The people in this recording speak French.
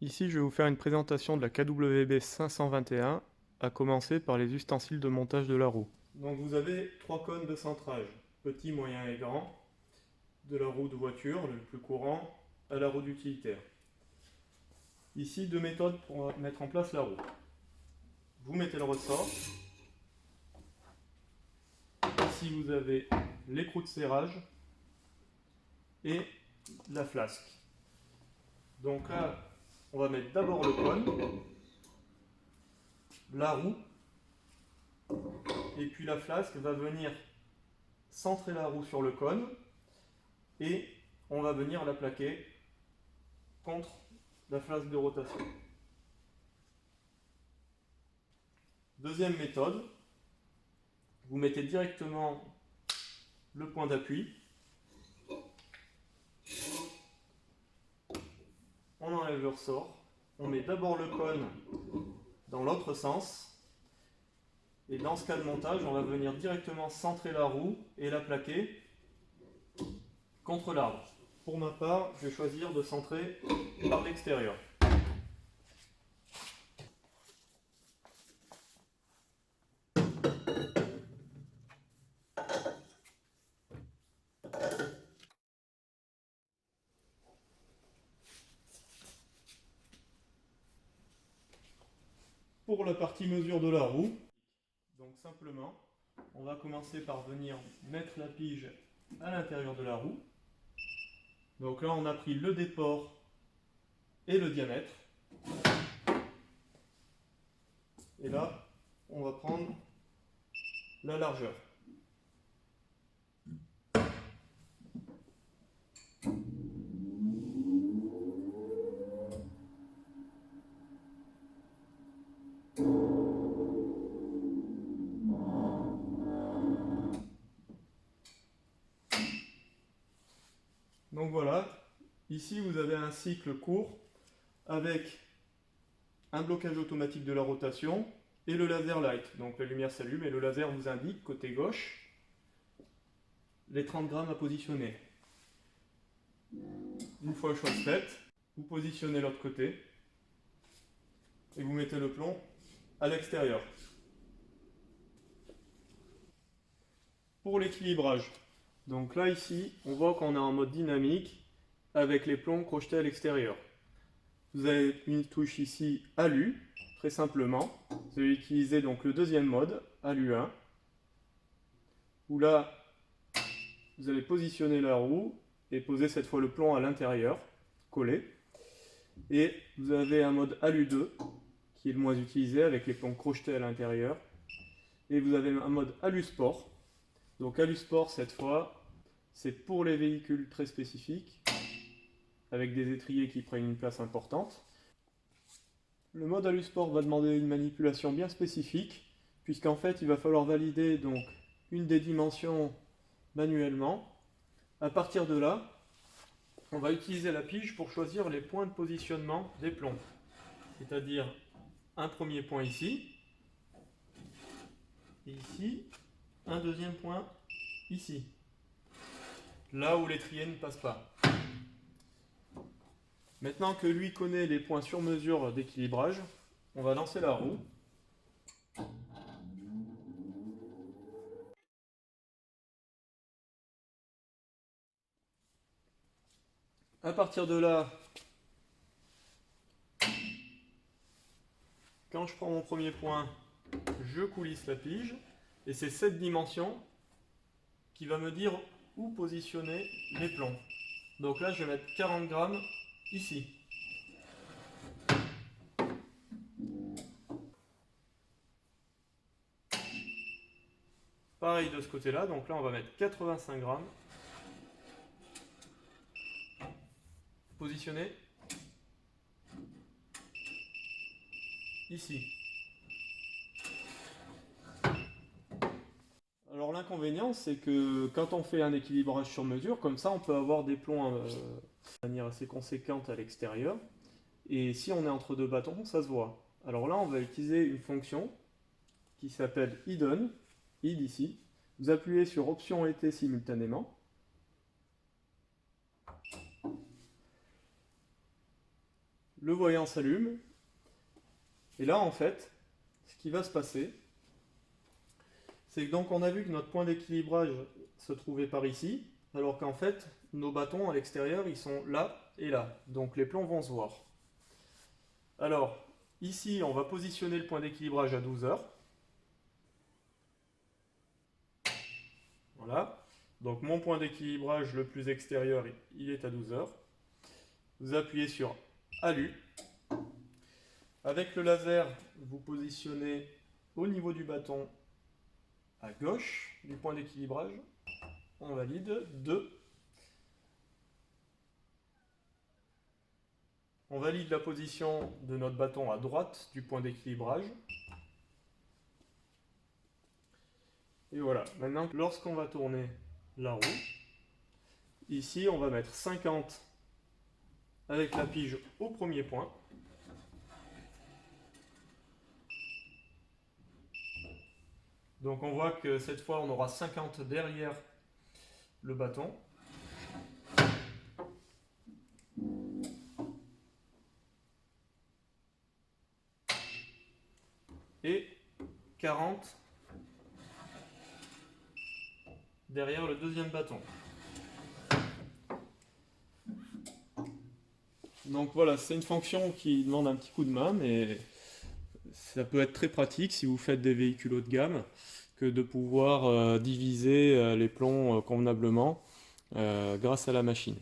Ici, je vais vous faire une présentation de la KWB 521, à commencer par les ustensiles de montage de la roue. Donc vous avez trois cônes de centrage, petit, moyen et grand, de la roue de voiture, le plus courant, à la roue d'utilitaire. Ici, deux méthodes pour mettre en place la roue. Vous mettez le ressort. Ici, vous avez l'écrou de serrage et la flasque. Donc là, on va mettre d'abord le cône, la roue, et puis la flasque va venir centrer la roue sur le cône et on va venir la plaquer contre la flasque de rotation. Deuxième méthode, vous mettez directement le point d'appui, on enlève le ressort, on met d'abord le cône dans l'autre sens, et dans ce cas de montage, on va venir directement centrer la roue et la plaquer contre l'arbre. Pour ma part, je vais choisir de centrer par l'extérieur. Pour la partie mesure de la roue, donc simplement, on va commencer par venir mettre la pige à l'intérieur de la roue. Donc là, on a pris le déport et le diamètre. Et là, on va prendre la largeur. Donc voilà, ici vous avez un cycle court avec un blocage automatique de la rotation et le laser light. Donc la lumière s'allume et le laser vous indique côté gauche les 30 grammes à positionner. Une fois chose faite, vous positionnez l'autre côté et vous mettez le plomb à l'extérieur. Pour l'équilibrage, donc là ici, on voit qu'on est en mode dynamique avec les plombs crochetés à l'extérieur. Vous avez une touche ici ALU, très simplement. Vous allez utiliser donc le deuxième mode, ALU1, où là, vous allez positionner la roue et poser cette fois le plomb à l'intérieur, collé. Et vous avez un mode ALU2, qui est le moins utilisé avec les plombs crochetés à l'intérieur. Et vous avez un mode ALU Sport. Donc ALU Sport, cette fois, c'est pour les véhicules très spécifiques, avec des étriers qui prennent une place importante. Le mode ALU Sport va demander une manipulation bien spécifique, puisqu'en fait, il va falloir valider donc une des dimensions manuellement. À partir de là, on va utiliser la pige pour choisir les points de positionnement des plombs. C'est-à-dire un premier point ici, et ici, un deuxième point ici, là où l'étrier ne passe pas. Maintenant que lui connaît les points sur mesure d'équilibrage, on va lancer la roue. À partir de là, quand je prends mon premier point, je coulisse la pige, et c'est cette dimension qui va me dire où positionner les plombs. Donc là, je vais mettre 40 grammes ici. Pareil de ce côté-là, donc là on va mettre 85 grammes. Positionné ici. Alors l'inconvénient, c'est que quand on fait un équilibrage sur mesure, comme ça on peut avoir des plombs de manière assez conséquente à l'extérieur. Et si on est entre deux bâtons, ça se voit. Alors là, on va utiliser une fonction qui s'appelle hidden, hid ici. Vous appuyez sur option et T simultanément. le voyant s'allume. Et là, en fait, ce qui va se passer, c'est que donc on a vu que notre point d'équilibrage se trouvait par ici, alors qu'en fait, nos bâtons à l'extérieur, ils sont là et là. Donc les plombs vont se voir. Alors, ici, on va positionner le point d'équilibrage à 12 heures. Voilà. Donc mon point d'équilibrage le plus extérieur, il est à 12 heures. Vous appuyez sur ALU. Avec le laser, vous positionnez au niveau du bâton à gauche du point d'équilibrage. On valide 2. On valide la position de notre bâton à droite du point d'équilibrage. Et voilà. Maintenant, lorsqu'on va tourner la roue, ici, on va mettre 50 avec la pige au premier point. Donc on voit que cette fois, on aura 50 derrière le bâton. Et 40 derrière le deuxième bâton. Donc voilà, c'est une fonction qui demande un petit coup de main, mais ça peut être très pratique si vous faites des véhicules haut de gamme, que de pouvoir diviser les plombs convenablement grâce à la machine.